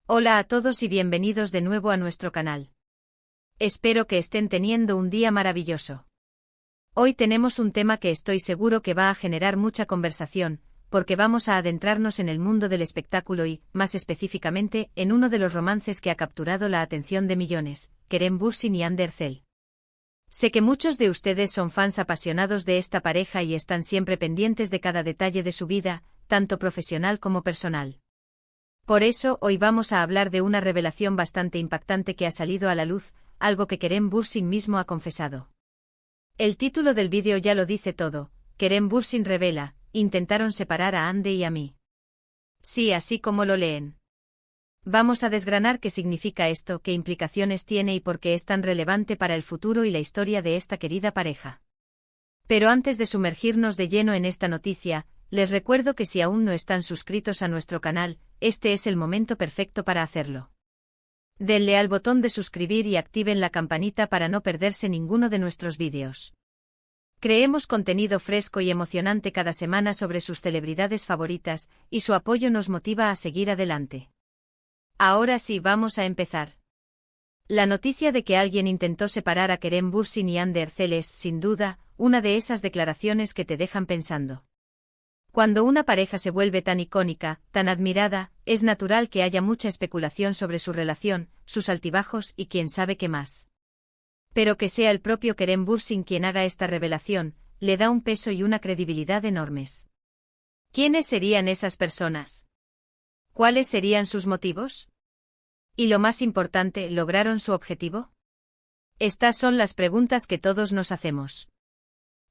Hola a todos y bienvenidos de nuevo a nuestro canal. Espero que estén teniendo un día maravilloso. Hoy tenemos un tema que estoy seguro que va a generar mucha conversación, porque vamos a adentrarnos en el mundo del espectáculo y, más específicamente, en uno de los romances que ha capturado la atención de millones, Kerem Bürsin y Hande Erçel. Sé que muchos de ustedes son fans apasionados de esta pareja y están siempre pendientes de cada detalle de su vida, tanto profesional como personal. Por eso, hoy vamos a hablar de una revelación bastante impactante que ha salido a la luz, algo que Kerem Bürsin mismo ha confesado. El título del vídeo ya lo dice todo: Kerem Bürsin revela, intentaron separar a Hande y a mí. Sí, así como lo leen. Vamos a desgranar qué significa esto, qué implicaciones tiene y por qué es tan relevante para el futuro y la historia de esta querida pareja. Pero antes de sumergirnos de lleno en esta noticia, les recuerdo que si aún no están suscritos a nuestro canal, este es el momento perfecto para hacerlo. Denle al botón de suscribir y activen la campanita para no perderse ninguno de nuestros vídeos. Creemos contenido fresco y emocionante cada semana sobre sus celebridades favoritas, y su apoyo nos motiva a seguir adelante. Ahora sí, vamos a empezar. La noticia de que alguien intentó separar a Kerem Bürsin y Hande Erçel es, sin duda, una de esas declaraciones que te dejan pensando. Cuando una pareja se vuelve tan icónica, tan admirada, es natural que haya mucha especulación sobre su relación, sus altibajos y quién sabe qué más. Pero que sea el propio Kerem Bürsin quien haga esta revelación, le da un peso y una credibilidad enormes. ¿Quiénes serían esas personas? ¿Cuáles serían sus motivos? Y lo más importante, ¿lograron su objetivo? Estas son las preguntas que todos nos hacemos.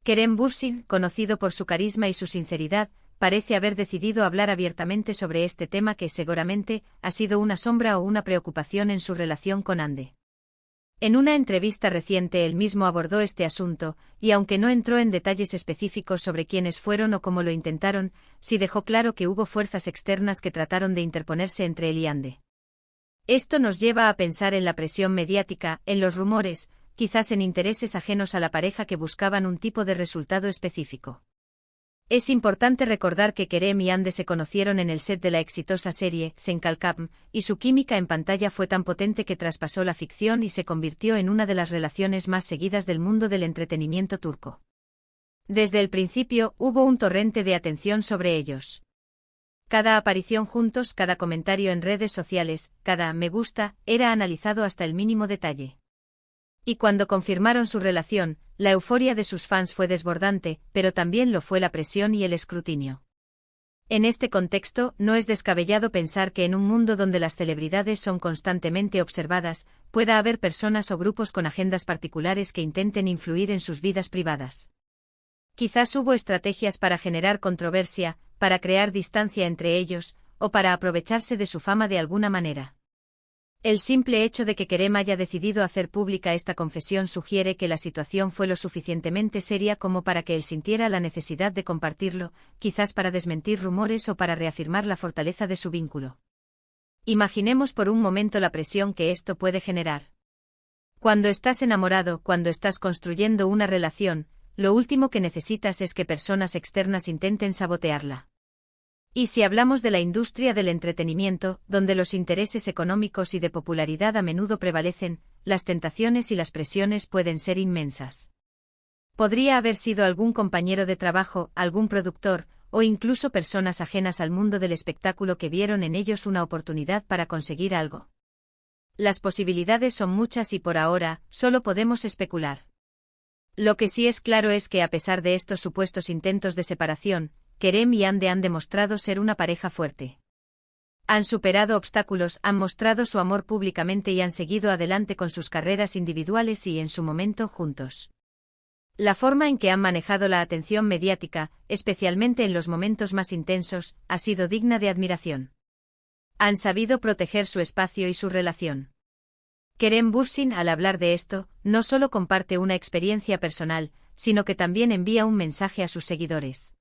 Kerem Bürsin, conocido por su carisma y su sinceridad, parece haber decidido hablar abiertamente sobre este tema que seguramente ha sido una sombra o una preocupación en su relación con Hande. En una entrevista reciente él mismo abordó este asunto, y aunque no entró en detalles específicos sobre quiénes fueron o cómo lo intentaron, sí dejó claro que hubo fuerzas externas que trataron de interponerse entre él y Hande. Esto nos lleva a pensar en la presión mediática, en los rumores, quizás en intereses ajenos a la pareja que buscaban un tipo de resultado específico. Es importante recordar que Kerem y Hande se conocieron en el set de la exitosa serie Sen Kalkam, y su química en pantalla fue tan potente que traspasó la ficción y se convirtió en una de las relaciones más seguidas del mundo del entretenimiento turco. Desde el principio hubo un torrente de atención sobre ellos. Cada aparición juntos, cada comentario en redes sociales, cada me gusta, era analizado hasta el mínimo detalle. Y cuando confirmaron su relación, la euforia de sus fans fue desbordante, pero también lo fue la presión y el escrutinio. En este contexto, no es descabellado pensar que en un mundo donde las celebridades son constantemente observadas, pueda haber personas o grupos con agendas particulares que intenten influir en sus vidas privadas. Quizás hubo estrategias para generar controversia, para crear distancia entre ellos, o para aprovecharse de su fama de alguna manera. El simple hecho de que Kerem haya decidido hacer pública esta confesión sugiere que la situación fue lo suficientemente seria como para que él sintiera la necesidad de compartirlo, quizás para desmentir rumores o para reafirmar la fortaleza de su vínculo. Imaginemos por un momento la presión que esto puede generar. Cuando estás enamorado, cuando estás construyendo una relación, lo último que necesitas es que personas externas intenten sabotearla. Y si hablamos de la industria del entretenimiento, donde los intereses económicos y de popularidad a menudo prevalecen, las tentaciones y las presiones pueden ser inmensas. Podría haber sido algún compañero de trabajo, algún productor, o incluso personas ajenas al mundo del espectáculo que vieron en ellos una oportunidad para conseguir algo. Las posibilidades son muchas y por ahora, solo podemos especular. Lo que sí es claro es que a pesar de estos supuestos intentos de separación, Kerem y Hande han demostrado ser una pareja fuerte. Han superado obstáculos, han mostrado su amor públicamente y han seguido adelante con sus carreras individuales y, en su momento, juntos. La forma en que han manejado la atención mediática, especialmente en los momentos más intensos, ha sido digna de admiración. Han sabido proteger su espacio y su relación. Kerem Bürsin, al hablar de esto, no solo comparte una experiencia personal, sino que también envía un mensaje a sus seguidores.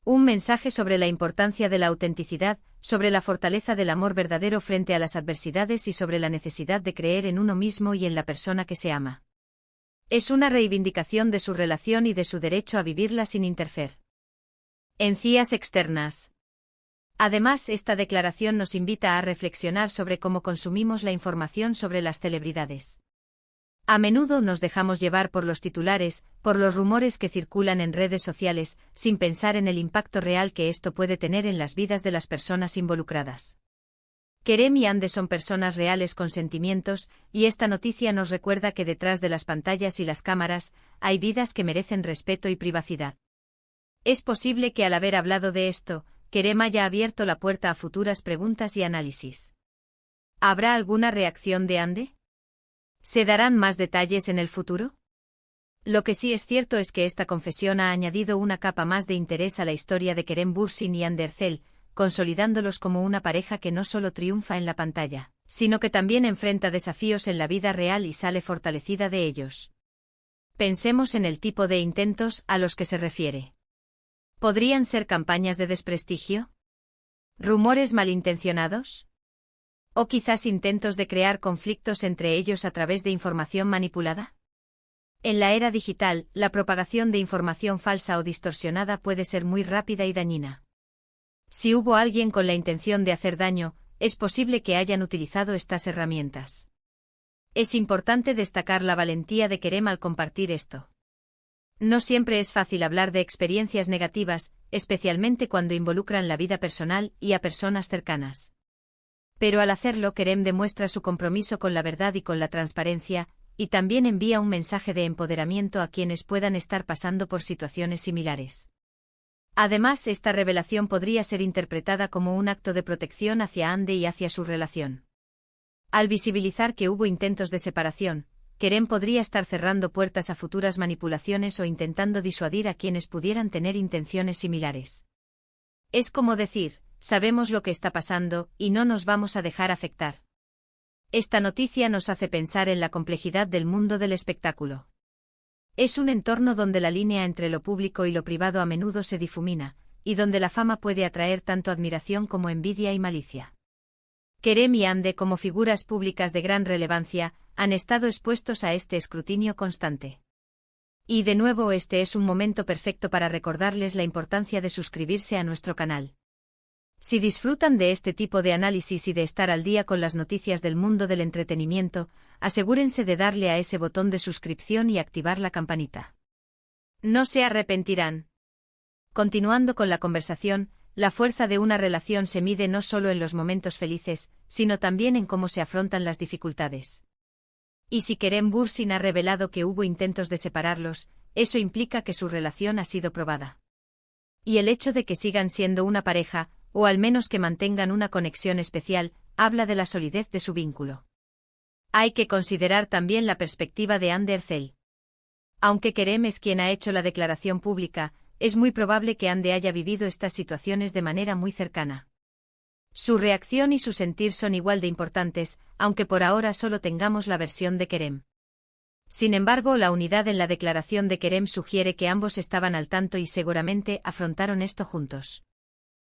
Un mensaje sobre la importancia de la autenticidad, sobre la fortaleza del amor verdadero frente a las adversidades y sobre la necesidad de creer en uno mismo y en la persona que se ama. Es una reivindicación de su relación y de su derecho a vivirla sin interferir. Encías externas. Además, esta declaración nos invita a reflexionar sobre cómo consumimos la información sobre las celebridades. A menudo nos dejamos llevar por los titulares, por los rumores que circulan en redes sociales, sin pensar en el impacto real que esto puede tener en las vidas de las personas involucradas. Kerem y Ande son personas reales con sentimientos, y esta noticia nos recuerda que detrás de las pantallas y las cámaras, hay vidas que merecen respeto y privacidad. Es posible que al haber hablado de esto, Kerem haya abierto la puerta a futuras preguntas y análisis. ¿Habrá alguna reacción de Ande? ¿Se darán más detalles en el futuro? Lo que sí es cierto es que esta confesión ha añadido una capa más de interés a la historia de Kerem Bürsin y Hande Erçel, consolidándolos como una pareja que no solo triunfa en la pantalla, sino que también enfrenta desafíos en la vida real y sale fortalecida de ellos. Pensemos en el tipo de intentos a los que se refiere. ¿Podrían ser campañas de desprestigio? ¿Rumores malintencionados? ¿O quizás intentos de crear conflictos entre ellos a través de información manipulada? En la era digital, la propagación de información falsa o distorsionada puede ser muy rápida y dañina. Si hubo alguien con la intención de hacer daño, es posible que hayan utilizado estas herramientas. Es importante destacar la valentía de Kerem al compartir esto. No siempre es fácil hablar de experiencias negativas, especialmente cuando involucran la vida personal y a personas cercanas. Pero al hacerlo, Kerem demuestra su compromiso con la verdad y con la transparencia, y también envía un mensaje de empoderamiento a quienes puedan estar pasando por situaciones similares. Además, esta revelación podría ser interpretada como un acto de protección hacia Hande y hacia su relación. Al visibilizar que hubo intentos de separación, Kerem podría estar cerrando puertas a futuras manipulaciones o intentando disuadir a quienes pudieran tener intenciones similares. Es como decir, sabemos lo que está pasando, y no nos vamos a dejar afectar. Esta noticia nos hace pensar en la complejidad del mundo del espectáculo. Es un entorno donde la línea entre lo público y lo privado a menudo se difumina, y donde la fama puede atraer tanto admiración como envidia y malicia. Kerem y Hande, como figuras públicas de gran relevancia, han estado expuestos a este escrutinio constante. Y de nuevo, este es un momento perfecto para recordarles la importancia de suscribirse a nuestro canal. Si disfrutan de este tipo de análisis y de estar al día con las noticias del mundo del entretenimiento, asegúrense de darle a ese botón de suscripción y activar la campanita. No se arrepentirán. Continuando con la conversación, la fuerza de una relación se mide no solo en los momentos felices, sino también en cómo se afrontan las dificultades. Y si Kerem Bürsin ha revelado que hubo intentos de separarlos, eso implica que su relación ha sido probada. Y el hecho de que sigan siendo una pareja, o al menos que mantengan una conexión especial, habla de la solidez de su vínculo. Hay que considerar también la perspectiva de Hande Erçel. Aunque Kerem es quien ha hecho la declaración pública, es muy probable que Hande haya vivido estas situaciones de manera muy cercana. Su reacción y su sentir son igual de importantes, aunque por ahora solo tengamos la versión de Kerem. Sin embargo, la unidad en la declaración de Kerem sugiere que ambos estaban al tanto y seguramente afrontaron esto juntos.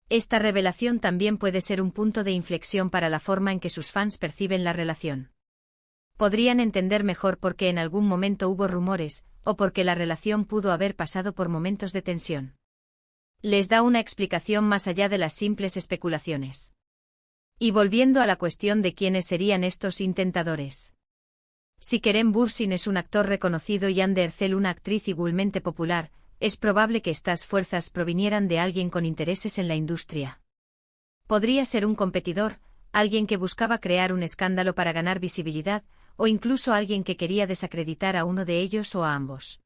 Esta revelación también puede ser un punto de inflexión para la forma en que sus fans perciben la relación. Podrían entender mejor por qué en algún momento hubo rumores, o por qué la relación pudo haber pasado por momentos de tensión. Les da una explicación más allá de las simples especulaciones. Y volviendo a la cuestión de quiénes serían estos intentadores. Si Kerem Bürsin es un actor reconocido y Hande Erçel una actriz igualmente popular, es probable que estas fuerzas provinieran de alguien con intereses en la industria. Podría ser un competidor, alguien que buscaba crear un escándalo para ganar visibilidad, o incluso alguien que quería desacreditar a uno de ellos o a ambos.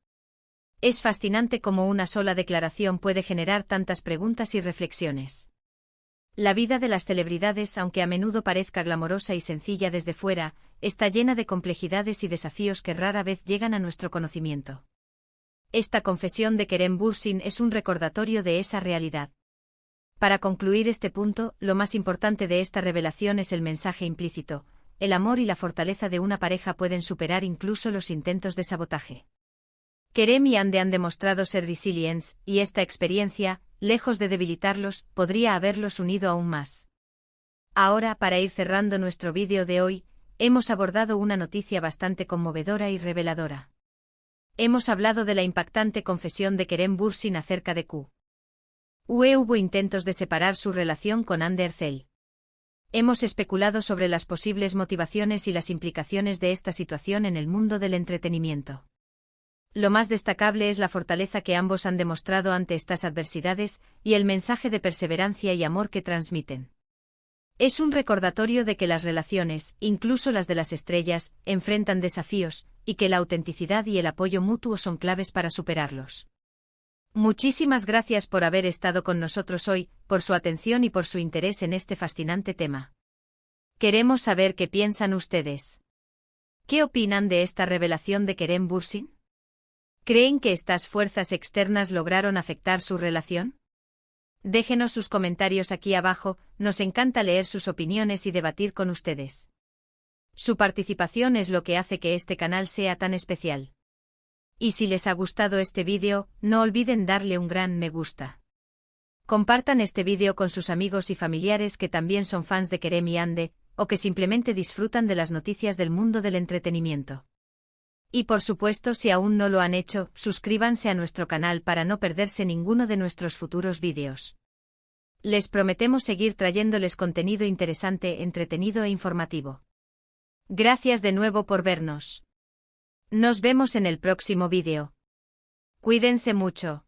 Es fascinante cómo una sola declaración puede generar tantas preguntas y reflexiones. La vida de las celebridades, aunque a menudo parezca glamorosa y sencilla desde fuera, está llena de complejidades y desafíos que rara vez llegan a nuestro conocimiento. Esta confesión de Kerem Bürsin es un recordatorio de esa realidad. Para concluir este punto, lo más importante de esta revelación es el mensaje implícito: el amor y la fortaleza de una pareja pueden superar incluso los intentos de sabotaje. Kerem y Hande han demostrado ser resilientes, y esta experiencia, lejos de debilitarlos, podría haberlos unido aún más. Ahora, para ir cerrando nuestro vídeo de hoy, hemos abordado una noticia bastante conmovedora y reveladora. Hemos hablado de la impactante confesión de Kerem Bürsin acerca de Q. Hubo intentos de separar su relación con Andercel. Hemos especulado sobre las posibles motivaciones y las implicaciones de esta situación en el mundo del entretenimiento. Lo más destacable es la fortaleza que ambos han demostrado ante estas adversidades y el mensaje de perseverancia y amor que transmiten. Es un recordatorio de que las relaciones, incluso las de las estrellas, enfrentan desafíos, y que la autenticidad y el apoyo mutuo son claves para superarlos. Muchísimas gracias por haber estado con nosotros hoy, por su atención y por su interés en este fascinante tema. Queremos saber qué piensan ustedes. ¿Qué opinan de esta revelación de Kerem Bürsin? ¿Creen que estas fuerzas externas lograron afectar su relación? Déjenos sus comentarios aquí abajo, nos encanta leer sus opiniones y debatir con ustedes. Su participación es lo que hace que este canal sea tan especial. Y si les ha gustado este vídeo, no olviden darle un gran me gusta. Compartan este vídeo con sus amigos y familiares que también son fans de Kerem y Hande, o que simplemente disfrutan de las noticias del mundo del entretenimiento. Y por supuesto, si aún no lo han hecho, suscríbanse a nuestro canal para no perderse ninguno de nuestros futuros vídeos. Les prometemos seguir trayéndoles contenido interesante, entretenido e informativo. Gracias de nuevo por vernos. Nos vemos en el próximo vídeo. Cuídense mucho.